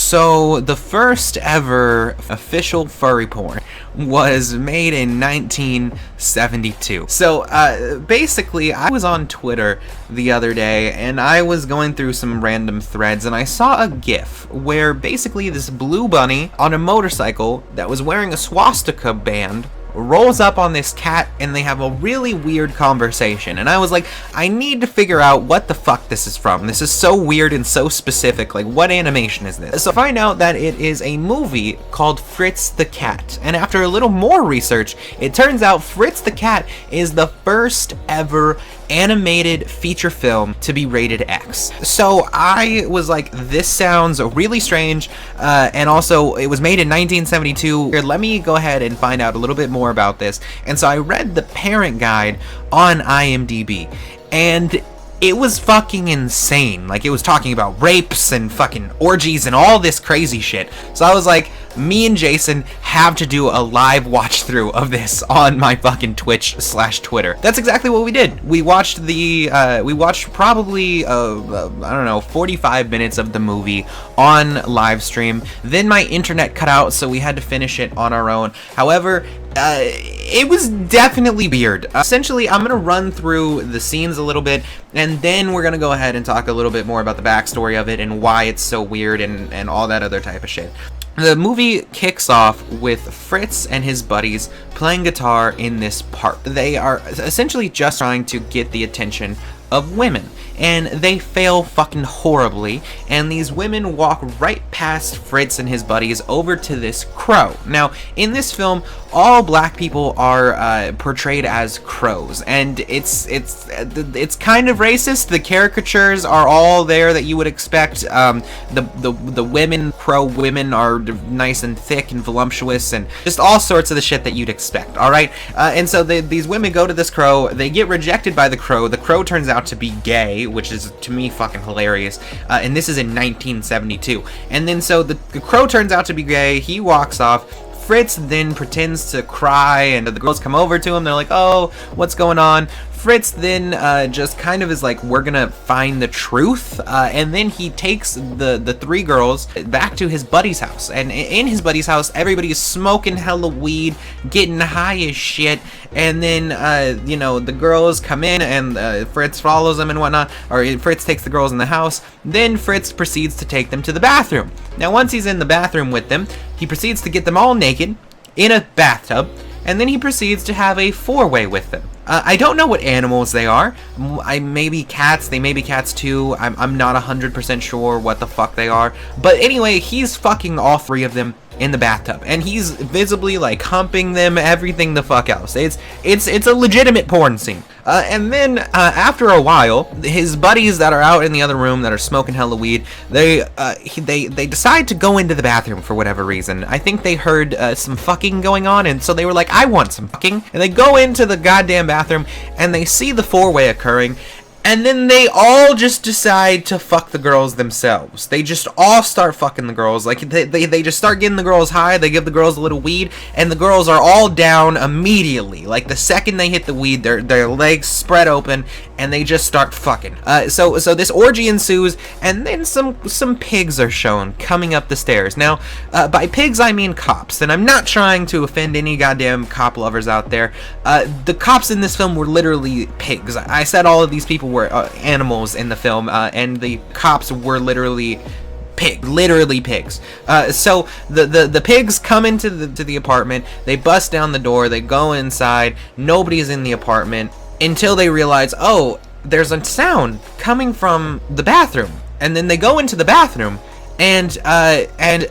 So the first ever official furry porn was made in 1972. So basically, I was on Twitter the other day and I was going through some random threads and I saw a GIF where basically this blue bunny on a motorcycle that was wearing a swastika band rolls up on this cat and they have a really weird conversation. And I was like, I need to figure out what the fuck this is from. This is so weird and so specific. Like, what animation is this? So I find out that it is a movie called Fritz the Cat. And after a little more research, it turns out Fritz the Cat is the first ever animated feature film to be rated X. So I was like, this sounds really strange, and also it was made in 1972. Here, let me go ahead and find out a little bit more about this. And so I read the parent guide on IMDb, and it was fucking insane. Like, it was talking about rapes and fucking orgies and all this crazy shit. So I was like, me and Jason have to do a live watch through of this on my fucking Twitch/Twitter. That's exactly what we did. We watched probably I don't know, 45 minutes of the movie on live stream. Then my internet cut out, so we had to finish it on our own. However, it was definitely weird. Essentially, I'm gonna run through the scenes a little bit, and then we're gonna go ahead and talk a little bit more about the backstory of it and why it's so weird and all that other type of shit. The movie kicks off with Fritz and his buddies playing guitar in this park. They are essentially just trying to get the attention of women, and they fail fucking horribly, and these women walk right past Fritz and his buddies over to this crow. Now, in this film, all black people are portrayed as crows, and it's kind of racist. The caricatures are all there that you would expect. The women, crow women, are nice and thick and voluptuous, and just all sorts of the shit that you'd expect. All right, and so these women go to this crow. They get rejected by the crow. The crow turns out to be gay, which is to me fucking hilarious. And this is in 1972. And then so the crow turns out to be gay. He walks off. Fritz then pretends to cry, and the girls come over to him. They're like, oh, what's going on? Fritz then just kind of is like, we're gonna find the truth, and then he takes the three girls back to his buddy's house. And in his buddy's house, everybody's smoking hella weed, getting high as shit. And then you know, the girls come in, and Fritz follows them and whatnot, or Fritz takes the girls in the house. Then Fritz proceeds to take them to the bathroom. Now, once he's in the bathroom with them, he proceeds to get them all naked in a bathtub, and then he proceeds to have a four-way with them. I don't know what animals they are. Maybe cats. They may be cats too. I'm not 100% sure what the fuck they are. But anyway, he's fucking all three of them in the bathtub, and he's visibly like humping them, everything the fuck else. It's a legitimate porn scene. And then after a while, his buddies that are out in the other room that are smoking hella weed, they decide to go into the bathroom for whatever reason. I think they heard some fucking going on, and so they were like, I want some fucking. And they go into the goddamn bathroom, and they see the four-way occurring. And then they all just decide to fuck the girls themselves. They just all start fucking the girls. Like, they just start getting the girls high. They give the girls a little weed. And the girls are all down immediately. Like, the second they hit the weed, their legs spread open. And they just start fucking. So this orgy ensues. And then some pigs are shown coming up the stairs. Now, by pigs, I mean cops. And I'm not trying to offend any goddamn cop lovers out there. The cops in this film were literally pigs. I said all of these people were animals in the film, and the cops were literally pigs. So the pigs come into the apartment. They bust down the door. They go inside. Nobody's in the apartment until they realize, oh, there's a sound coming from the bathroom. And then they go into the bathroom, and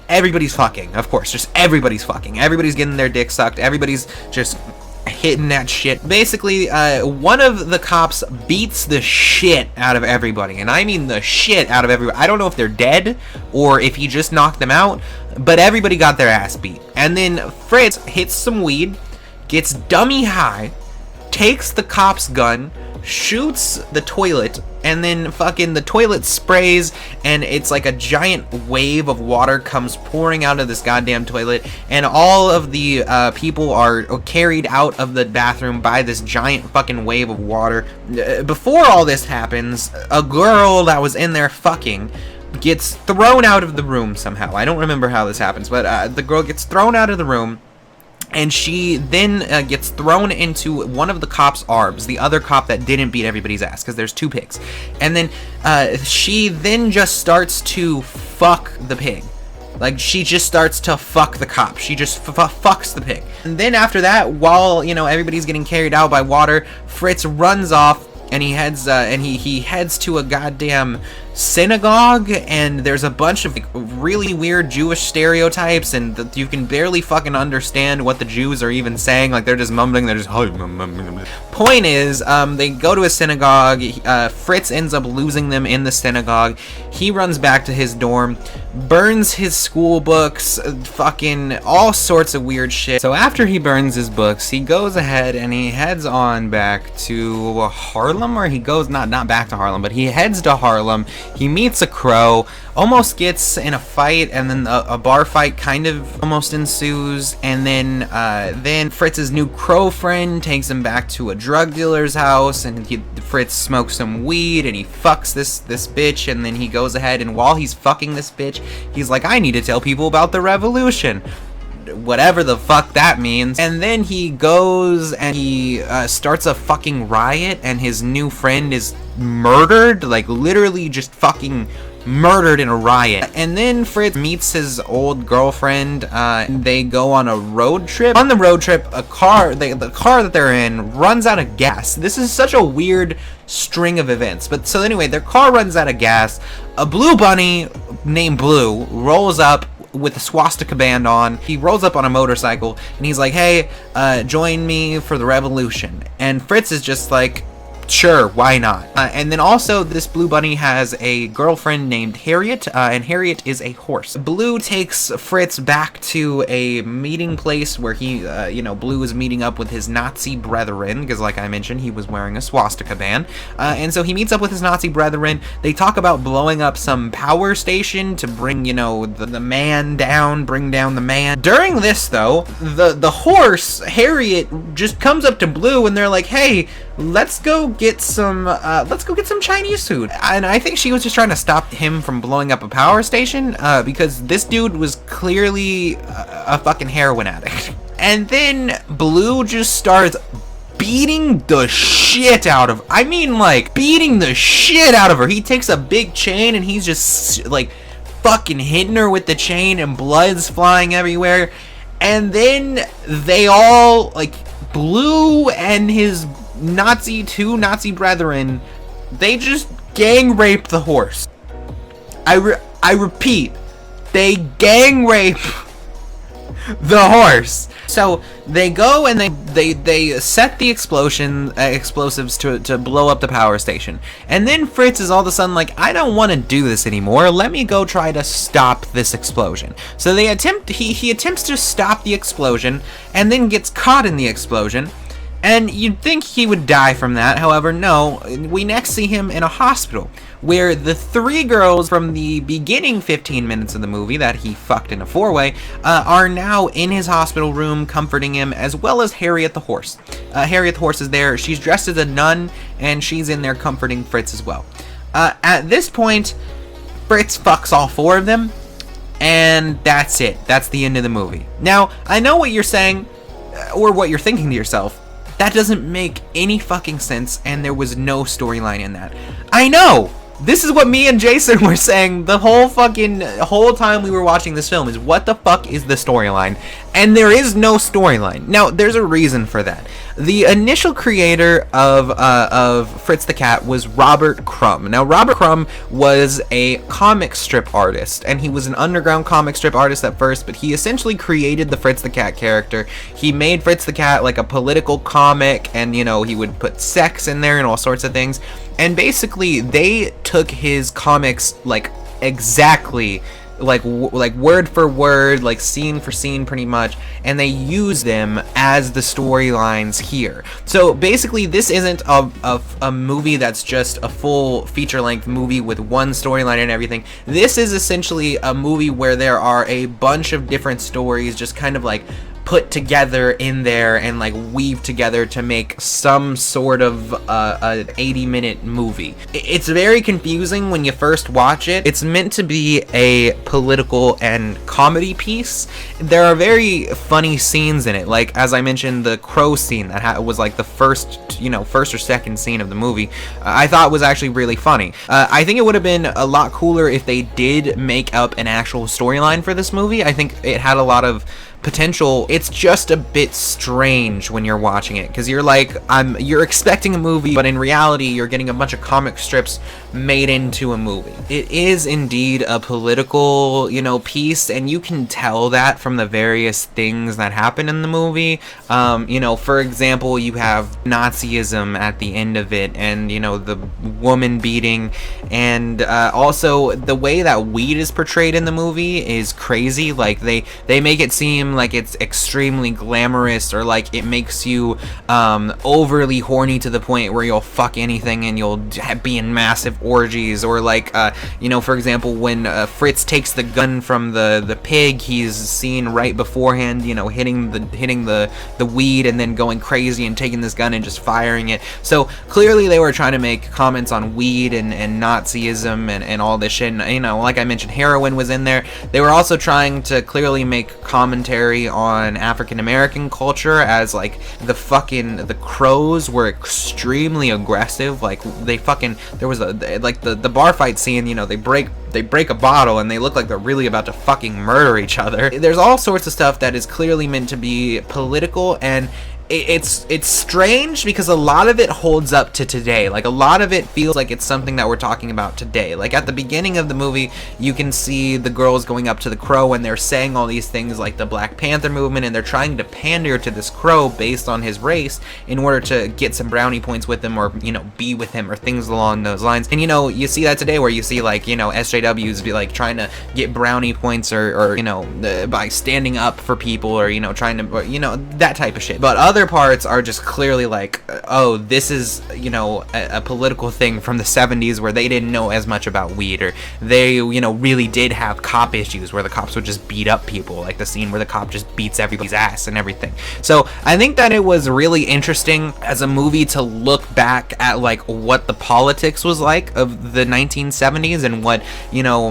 everybody's fucking. Of course, just everybody's fucking. Everybody's getting their dick sucked. Everybody's just hitting that shit. Basically, one of the cops beats the shit out of everybody, and I mean the shit out of everybody. I don't know if they're dead or if he just knocked them out, but everybody got their ass beat. And then Fritz hits some weed, gets dummy high, takes the cop's gun, shoots the toilet, and then fucking the toilet sprays, and it's like a giant wave of water comes pouring out of this goddamn toilet, and all of the people are carried out of the bathroom by this giant fucking wave of water. Before all this happens, a girl that was in there fucking gets thrown out of the room somehow. I don't remember how this happens, but the girl gets thrown out of the room, and she then gets thrown into one of the cop's arms, the other cop that didn't beat everybody's ass, because there's two pigs. And then she then just starts to fuck the pig. Like, she just starts to fuck the cop. She just fucks the pig. And then after that, while, you know, everybody's getting carried out by water, Fritz runs off, and he heads he heads to a goddamn synagogue, and there's a bunch of like, really weird Jewish stereotypes, and you can barely fucking understand what the Jews are even saying. Like, they're just mumbling, they're just point is, they go to a synagogue. Fritz ends up losing them in the synagogue. He runs back to his dorm, burns his school books, fucking all sorts of weird shit. So after he burns his books, he goes ahead and he heads on back to Harlem, or he goes not back to Harlem, but he heads to Harlem. He meets a crow, almost gets in a fight, and then a bar fight kind of almost ensues, and then Fritz's new crow friend takes him back to a drug dealer's house, and Fritz smokes some weed, and he fucks this bitch, and then he goes ahead, and while he's fucking this bitch, he's like, I need to tell people about the revolution. Whatever the fuck that means. And then he goes and he starts a fucking riot, and his new friend is murdered, like literally just fucking murdered in a riot. And then Fritz meets his old girlfriend, and they go on a road trip. On the road trip, the car that they're in runs out of gas. This is such a weird string of events. But so anyway, their car runs out of gas. A blue bunny named Blue rolls up with a swastika band on. He rolls up on a motorcycle, and he's like, hey, join me for the revolution. And Fritz is just like, sure, why not? And then also, this blue bunny has a girlfriend named Harriet, and Harriet is a horse. Blue takes Fritz back to a meeting place where he, Blue is meeting up with his Nazi brethren, because like I mentioned, he was wearing a swastika band. And so he meets up with his Nazi brethren. They talk about blowing up some power station to bring, the man down, bring down the man. During this, though, the horse, Harriet, just comes up to Blue, and they're like, hey, let's go get some Chinese food. And I think she was just trying to stop him from blowing up a power station, because this dude was clearly a fucking heroin addict. And then Blue just starts beating the shit out of her. I mean, like, beating the shit out of her. He takes a big chain and he's just like fucking hitting her with the chain, and blood's flying everywhere. And then they all, like, Blue and his two Nazi brethren, they just gang rape the horse. I repeat, they gang rape the horse. So they go and they set the explosives to blow up the power station. And then Fritz is all of a sudden like, I don't want to do this anymore. Let me go try to stop this explosion. So he attempts to stop the explosion, and then gets caught in the explosion. And you'd think he would die from that. However, no. We next see him in a hospital, where the three girls from the beginning 15 minutes of the movie that he fucked in a four-way are now in his hospital room comforting him, as well as Harriet the horse. Harriet the horse is there. She's dressed as a nun, and she's in there comforting Fritz as well. At this point, Fritz fucks all four of them, and that's it. That's the end of the movie. Now, I know what you're saying, or what you're thinking to yourself. That doesn't make any fucking sense, and there was no storyline in that. I know! This is what me and Jason were saying the whole time we were watching this film, is what the fuck is the storyline? And there is no storyline. Now, there's a reason for that. The initial creator of Fritz the Cat was Robert Crumb. Now, Robert Crumb was a comic strip artist, and he was an underground comic strip artist at first, but he essentially created the Fritz the Cat character. He made Fritz the Cat like a political comic, and, he would put sex in there and all sorts of things. And basically, they took his comics, like, exactly, like word for word, like scene for scene pretty much, and they use them as the storylines here. So basically, this isn't a movie that's just a full feature-length movie with one storyline and everything. This is essentially a movie where there are a bunch of different stories just kind of like put together in there and like weave together to make some sort of a 80-minute movie. It's very confusing when you first watch it. It's meant to be a political and comedy piece. There are very funny scenes in it, like as I mentioned, the crow scene that was like the first or second scene of the movie. I thought was actually really funny. I think it would have been a lot cooler if they did make up an actual storyline for this movie. I think it had a lot of potential. It's just a bit strange when you're watching it, because you're like, you're expecting a movie, but in reality you're getting a bunch of comic strips made into a movie. It is indeed a political, piece, and you can tell that from the various things that happen in the movie. For example, you have Nazism at the end of it, and the woman beating, and also the way that weed is portrayed in the movie is crazy. Like they make it seem like it's extremely glamorous, or like it makes you overly horny to the point where you'll fuck anything and you'll be in massive orgies, or like for example, when Fritz takes the gun from the pig, he's seen right beforehand hitting the weed and then going crazy and taking this gun and just firing it. So clearly they were trying to make comments on weed and Nazism and all this shit, and like I mentioned, heroin was in there. They were also trying to clearly make commentary on African American culture, as like the crows were extremely aggressive. Like there was the bar fight scene, they break a bottle and they look like they're really about to fucking murder each other. There's all sorts of stuff that is clearly meant to be political, and it's strange because a lot of it holds up to today. Like a lot of it feels like it's something that we're talking about today. Like at the beginning of the movie, you can see the girls going up to the crow and they're saying all these things like the Black Panther movement, and they're trying to pander to this crow based on his race in order to get some brownie points with him, or be with him, or things along those lines. And you see that today, where you see like SJWs be like trying to get brownie points, or by standing up for people, or trying to that type of shit. But other parts are just clearly like, oh, this is a political thing from the 70s where they didn't know as much about weed, or they really did have cop issues where the cops would just beat up people, like the scene where the cop just beats everybody's ass and everything. So I think that it was really interesting as a movie to look back at like what the politics was like of the 1970s, and what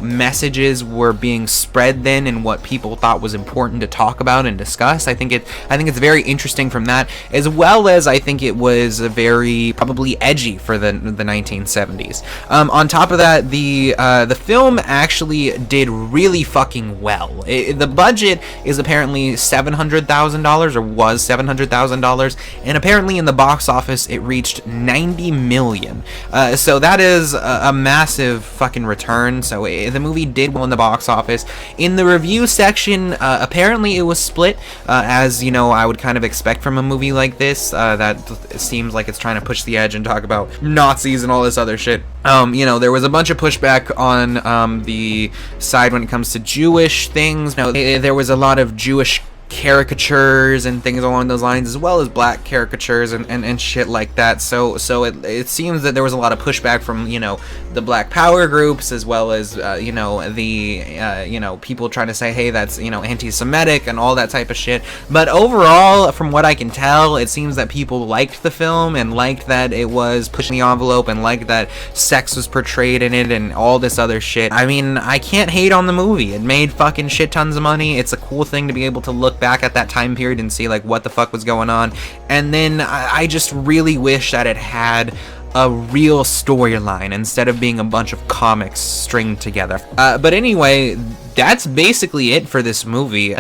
messages were being spread then, and what people thought was important to talk about and discuss. I think it's very interesting from that, as well as I think it was very probably edgy for the 1970s. On top of that, the film actually did really fucking well. The budget is apparently $700,000, or was $700,000, and apparently in the box office it reached 90 million. So that is a massive fucking return. So the movie did well in the box office. In the review section, apparently it was split, as I would kind of expect from a movie like this, that seems like it's trying to push the edge and talk about Nazis and all this other shit. There was a bunch of pushback on the side when it comes to Jewish things. There was a lot of Jewish caricatures and things along those lines, as well as black caricatures and shit like that. So it seems that there was a lot of pushback from the Black Power groups, as well as the people trying to say, hey, that's anti-Semitic and all that type of shit. But overall, from what I can tell, it seems that people liked the film and liked that it was pushing the envelope, and liked that sex was portrayed in it and all this other shit. I mean, I can't hate on the movie. It made fucking shit tons of money. It's a cool thing to be able to look back at that time period and see like what the fuck was going on. And then I just really wish that it had a real storyline instead of being a bunch of comics stringed together. But anyway, that's basically it for this movie.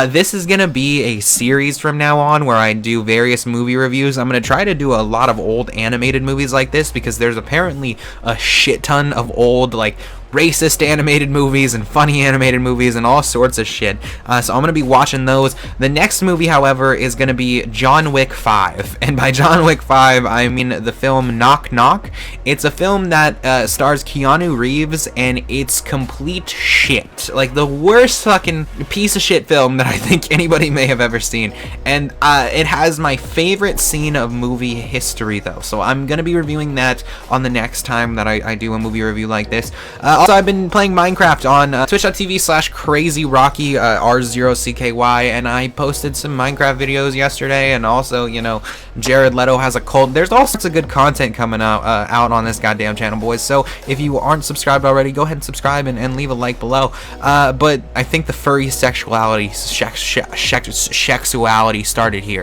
This is gonna be a series from now on where I do various movie reviews. I'm gonna try to do a lot of old animated movies like this, because there's apparently a shit ton of old like racist animated movies and funny animated movies and all sorts of shit. So I'm going to be watching those. The next movie, however, is going to be John Wick 5. And by John Wick 5, I mean the film Knock Knock. It's a film that stars Keanu Reeves, and it's complete shit. Like the worst fucking piece of shit film that I think anybody may have ever seen. And it has my favorite scene of movie history, though. So I'm going to be reviewing that on the next time that I do a movie review like this. Also, I've been playing Minecraft on twitch.tv/crazyrocky, R0CKY, and I posted some Minecraft videos yesterday, and also, you know, Jared Leto has a cult. There's all sorts of good content coming out on this goddamn channel, boys. So if you aren't subscribed already, go ahead and subscribe and leave a like below. But I think the furry sexuality started here.